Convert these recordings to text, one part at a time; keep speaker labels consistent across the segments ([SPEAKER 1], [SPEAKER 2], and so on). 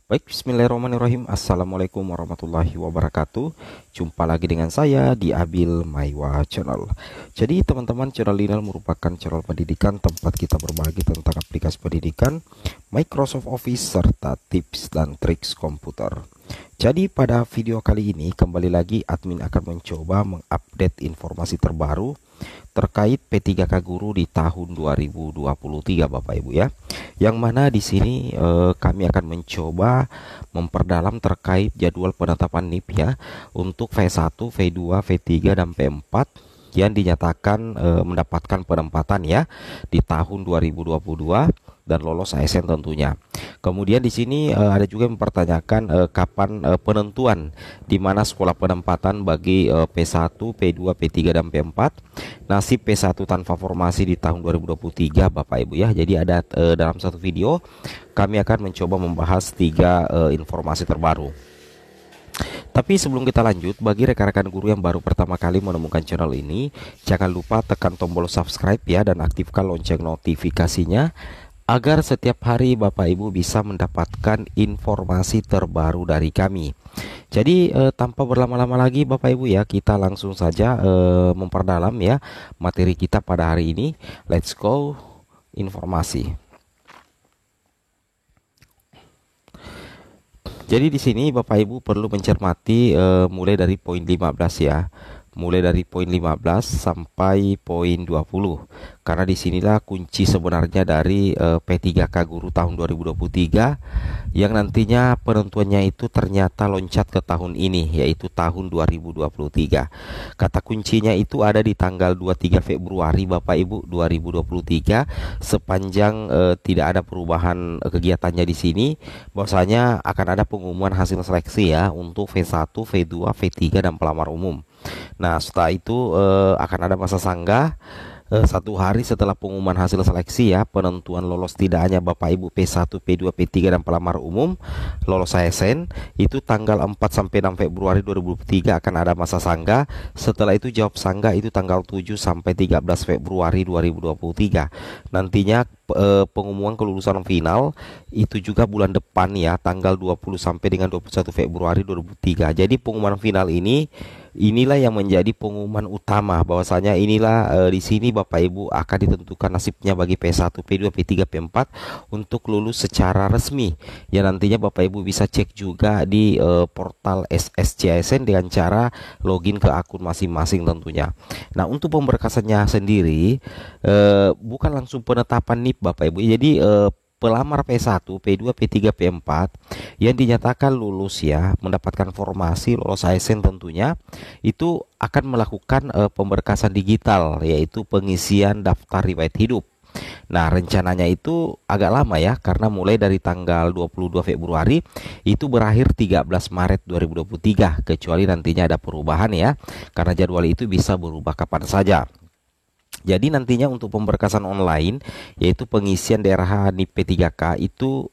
[SPEAKER 1] Baik, bismillahirrahmanirrahim. Assalamualaikum warahmatullahi wabarakatuh. Jumpa lagi dengan saya di Abil Maiwa Channel. Jadi teman-teman, channel ini merupakan channel pendidikan tempat kita berbagi tentang aplikasi pendidikan, Microsoft Office, serta tips dan triks komputer. Jadi pada video kali ini kembali lagi admin akan mencoba mengupdate informasi terbaru terkait P3K Guru di tahun 2023 Bapak Ibu ya. Yang mana di sini kami akan mencoba memperdalam terkait jadwal penetapan NIP ya untuk V1, V2, V3 dan P4 yang dinyatakan mendapatkan penempatan ya di tahun 2022 dan lolos ASN tentunya. Kemudian di sini ada juga yang mempertanyakan kapan penentuan di mana sekolah penempatan bagi P1, P2, P3 dan P4. Nasib P1 tanpa formasi di tahun 2023 Bapak Ibu ya. Jadi ada dalam satu video kami akan mencoba membahas 3 informasi terbaru. Tapi sebelum kita lanjut, bagi rekan-rekan guru yang baru pertama kali menemukan channel ini, jangan lupa tekan tombol subscribe ya dan aktifkan lonceng notifikasinya agar setiap hari Bapak Ibu bisa mendapatkan informasi terbaru dari kami. Jadi tanpa berlama-lama lagi Bapak Ibu ya, kita langsung saja memperdalam ya materi kita pada hari ini. Let's go informasi. Jadi di sini Bapak Ibu perlu mencermati mulai dari poin 15 ya. Mulai dari poin 15 sampai poin 20. Karena disinilah kunci sebenarnya dari P3K Guru tahun 2023 yang nantinya penentuannya itu ternyata loncat ke tahun ini, yaitu tahun 2023. Kata kuncinya itu ada di tanggal 23 Februari Bapak Ibu 2023. Sepanjang tidak ada perubahan kegiatannya di sini, bahwasanya akan ada pengumuman hasil seleksi ya untuk V1, V2, V3 dan pelamar umum. Nah, setelah itu akan ada masa sanggah 1 hari setelah pengumuman hasil seleksi ya. Penentuan lolos tidak hanya Bapak Ibu P1, P2, P3 dan pelamar umum lolos ASN itu tanggal 4 sampai 6 Februari 2023 akan ada masa sanggah. Setelah itu jawab sanggah itu tanggal 7 sampai 13 Februari 2023. Nantinya pengumuman kelulusan final itu juga bulan depan ya, tanggal 20 sampai dengan 21 Februari 2023. Jadi pengumuman final inilah yang menjadi pengumuman utama, bahwasanya inilah di sini Bapak Ibu akan ditentukan nasibnya bagi P1, P2, P3, P4 untuk lulus secara resmi. Ya nantinya Bapak Ibu bisa cek juga di portal SSCSN dengan cara login ke akun masing-masing tentunya. Nah, untuk pemberkasannya sendiri bukan langsung penetapan NIP Bapak Ibu. Jadi pelamar P1, P2, P3, P4 yang dinyatakan lulus ya, mendapatkan formasi lolos ASN tentunya, itu akan melakukan pemberkasan digital, yaitu pengisian daftar riwayat hidup. Nah, rencananya itu agak lama ya, karena mulai dari tanggal 22 Februari itu berakhir 13 Maret 2023, kecuali nantinya ada perubahan ya, karena jadwal itu bisa berubah kapan saja. Jadi nantinya untuk pemberkasan online, yaitu pengisian daerah NIP P3K itu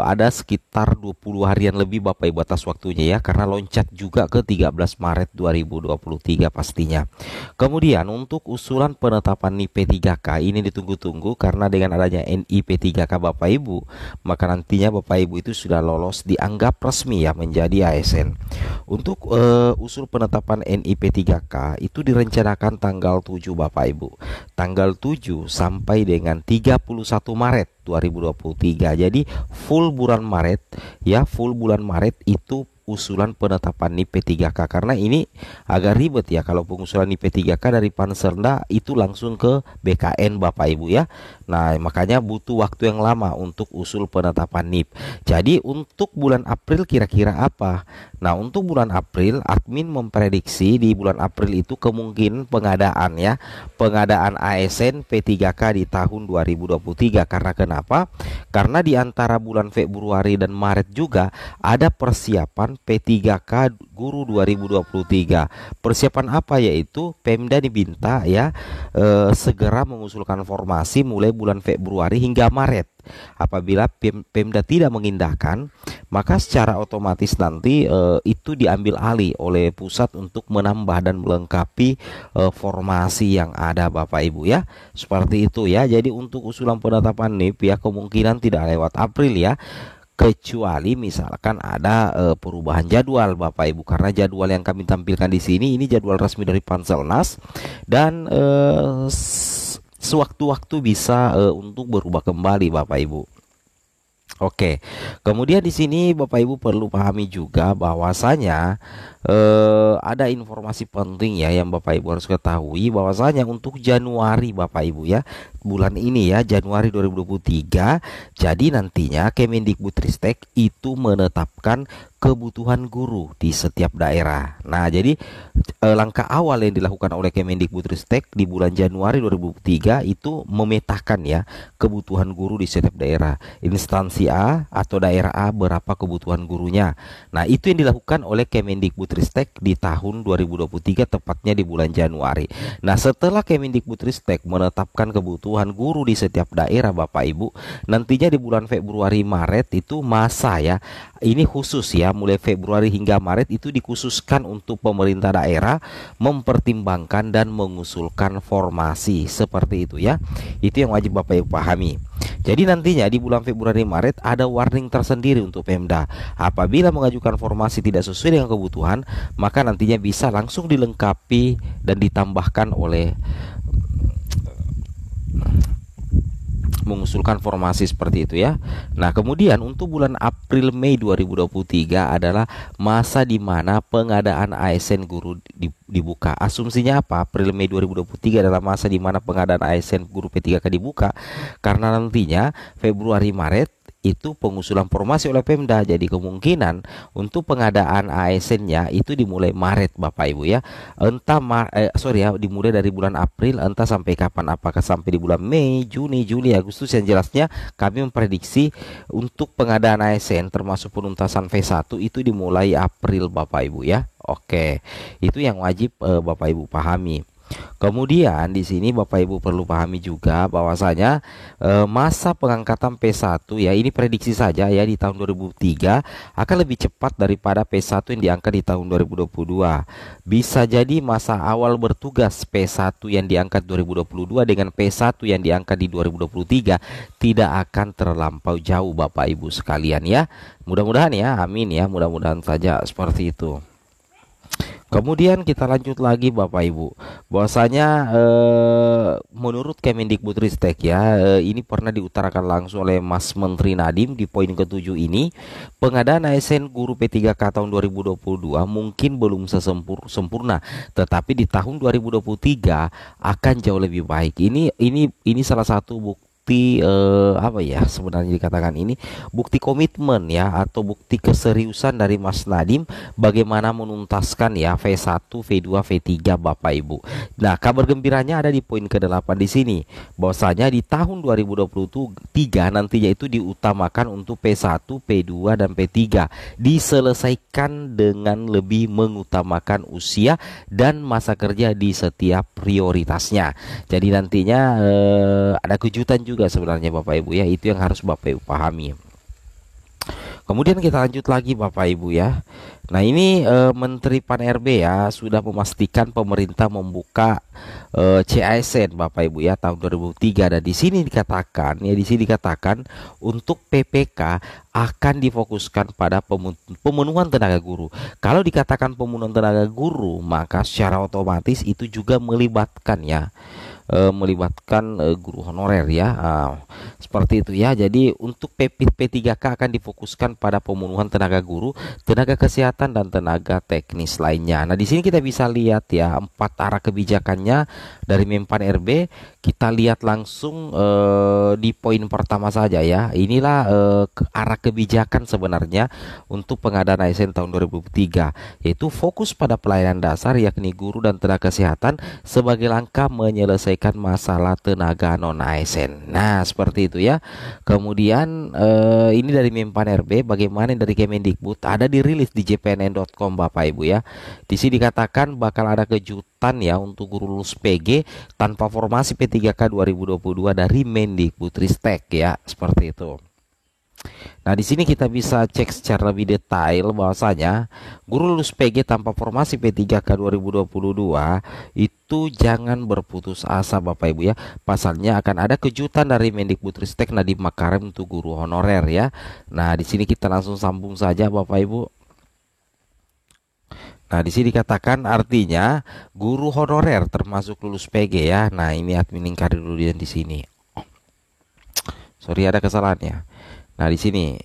[SPEAKER 1] ada sekitar 20 harian lebih Bapak Ibu atas waktunya ya, karena loncat juga ke 13 Maret 2023 pastinya. Kemudian untuk usulan penetapan NIP P3K ini ditunggu-tunggu, karena dengan adanya NIP P3K Bapak Ibu, maka nantinya Bapak Ibu itu sudah lolos, dianggap resmi ya menjadi ASN. Untuk usul penetapan NIP P3K itu direncanakan tanggal 7 Bapak Ibu. Tanggal 7 sampai dengan 31 Maret 2023. Jadi full bulan Maret ya, full bulan Maret itu usulan penetapan NIP P3K, karena ini agak ribet ya kalau pengusulan NIP P3K dari Panserda itu langsung ke BKN Bapak Ibu ya. Nah, makanya butuh waktu yang lama untuk usul penetapan NIP. Jadi untuk bulan April kira-kira apa? Nah, untuk bulan April admin memprediksi di bulan April itu kemungkinan pengadaan ya, pengadaan ASN P3K di tahun 2023. Karena kenapa? Karena di antara bulan Februari dan Maret juga ada persiapan P3K Guru 2023. Persiapan apa? Yaitu Pemda diminta ya segera mengusulkan formasi mulai bulan Februari hingga Maret. Apabila Pemda tidak mengindahkan, maka secara otomatis nanti itu diambil alih oleh pusat untuk menambah dan melengkapi formasi yang ada Bapak Ibu ya. Seperti itu ya. Jadi untuk usulan penetapan NIP ya kemungkinan tidak lewat April ya. kecuali misalkan ada perubahan jadwal Bapak Ibu, karena jadwal yang kami tampilkan di sini ini jadwal resmi dari Panselnas dan sewaktu-waktu bisa untuk berubah kembali Bapak Ibu. Oke, kemudian di sini Bapak Ibu perlu pahami juga bahwasanya ada informasi penting ya yang Bapak Ibu harus ketahui, bahwasanya untuk Januari Bapak Ibu ya, bulan ini ya, Januari 2023, jadi nantinya Kemendikbudristek itu menetapkan kebutuhan guru di setiap daerah. Nah, jadi langkah awal yang dilakukan oleh Kemendikbudristek di bulan Januari 2023 itu memetakan ya kebutuhan guru di setiap daerah. Instansi A atau daerah A berapa kebutuhan gurunya. Nah, itu yang dilakukan oleh Kemendikbudristek di tahun 2023, tepatnya di bulan Januari. Nah, setelah Kemendikbudristek menetapkan kebutuhan guru di setiap daerah Bapak Ibu, nantinya di bulan Februari Maret itu masa ya. Ini khusus ya, mulai Februari hingga Maret itu dikhususkan untuk pemerintah daerah mempertimbangkan dan mengusulkan formasi seperti itu ya. Itu yang wajib Bapak Ibu pahami. Jadi nantinya di bulan Februari Maret ada warning tersendiri untuk Pemda. Apabila mengajukan formasi tidak sesuai dengan kebutuhan, maka nantinya bisa langsung dilengkapi dan ditambahkan oleh mengusulkan formasi seperti itu ya. Nah, kemudian untuk bulan April Mei 2023 adalah masa di mana pengadaan ASN guru dibuka. Asumsinya apa? April Mei 2023 adalah masa di mana pengadaan ASN guru P3K dibuka, karena nantinya Februari Maret itu pengusulan formasi oleh Pemda. Jadi kemungkinan untuk pengadaan ASN-nya itu dimulai Maret Bapak Ibu ya. Entah dimulai dari bulan April, entah sampai kapan, apakah sampai di bulan Mei, Juni, Juli, Agustus, yang jelasnya kami memprediksi untuk pengadaan ASN termasuk penuntasan V1 itu dimulai April Bapak Ibu ya. Oke. Itu yang wajib Bapak Ibu pahami. Kemudian di sini Bapak Ibu perlu pahami juga bahwasanya masa pengangkatan P1 ya, ini prediksi saja ya, di tahun 2003 akan lebih cepat daripada P1 yang diangkat di tahun 2022. Bisa jadi masa awal bertugas P1 yang diangkat 2022 dengan P1 yang diangkat di 2023 tidak akan terlampau jauh Bapak Ibu sekalian ya. Mudah-mudahan ya, amin ya, mudah-mudahan saja seperti itu. Kemudian kita lanjut lagi Bapak Ibu, bahwasanya menurut Kemendikbudristek ya, ini pernah diutarakan langsung oleh Mas Menteri Nadiem di poin ke-7 ini, pengadaan ASN guru P3K tahun 2022 mungkin belum sempurna, tetapi di tahun 2023 akan jauh lebih baik. Ini salah satu bukti apa ya sebenarnya dikatakan ini bukti komitmen ya, atau bukti keseriusan dari Mas Nadiem bagaimana menuntaskan ya V1, V2, V3 Bapak Ibu. Nah, kabar gembiranya ada di poin ke-8 di sini, bahwasanya di tahun 2023 nantinya itu diutamakan untuk P1, P2 dan P3 diselesaikan dengan lebih mengutamakan usia dan masa kerja di setiap prioritasnya. Jadi nantinya ada kejutan juga sebenarnya Bapak Ibu ya, itu yang harus Bapak Ibu pahami. Kemudian kita lanjut lagi Bapak Ibu ya. Nah, ini Menteri Pan-RB ya sudah memastikan pemerintah membuka CASN Bapak Ibu ya tahun 2003, dan di sini dikatakan untuk PPK akan difokuskan pada pemenuhan tenaga guru. Kalau dikatakan pemenuhan tenaga guru, maka secara otomatis itu juga melibatkan guru honorer ya, seperti itu ya. Jadi untuk P3K akan difokuskan pada pemenuhan tenaga guru, tenaga kesehatan dan tenaga teknis lainnya. Nah, di sini kita bisa lihat ya 4 arah kebijakannya dari Menpan RB. Kita lihat langsung di poin pertama saja ya. Inilah arah kebijakan sebenarnya untuk pengadaan ASN tahun 2003, yaitu fokus pada pelayanan dasar yakni guru dan tenaga kesehatan sebagai langkah menyelesaikan masalah tenaga non ASN. Nah, seperti itu ya. Kemudian ini dari Menpan RB, bagaimana dari Kemendikbud ada dirilis di jpnn.com Bapak Ibu ya. Di sini dikatakan bakal ada kejutan ya untuk guru lulus PG tanpa formasi P3K 2022 dari Mendikbudristek ya, seperti itu. Nah, di sini kita bisa cek secara lebih detail bahwasanya guru lulus PG tanpa formasi P3K 2022 itu jangan berputus asa Bapak Ibu ya. Pasalnya akan ada kejutan dari Mendikbudristek Nadiem Makarim untuk guru honorer ya. Nah, di sini kita langsung sambung saja Bapak Ibu. Nah, di sini dikatakan artinya guru honorer termasuk lulus PG ya. Nah, ini admin ingkar dulu di sini. Sorry ada kesalahannya. Nah, di sini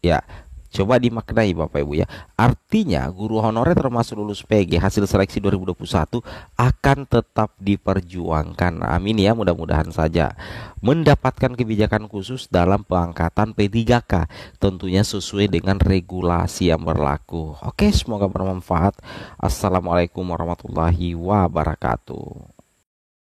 [SPEAKER 1] ya, coba dimaknai Bapak Ibu ya. Artinya guru honorer termasuk lulus PG hasil seleksi 2021 akan tetap diperjuangkan. Amin ya, mudah-mudahan saja mendapatkan kebijakan khusus dalam pengangkatan P3K, tentunya sesuai dengan regulasi yang berlaku. Oke, semoga bermanfaat. Assalamualaikum warahmatullahi wabarakatuh.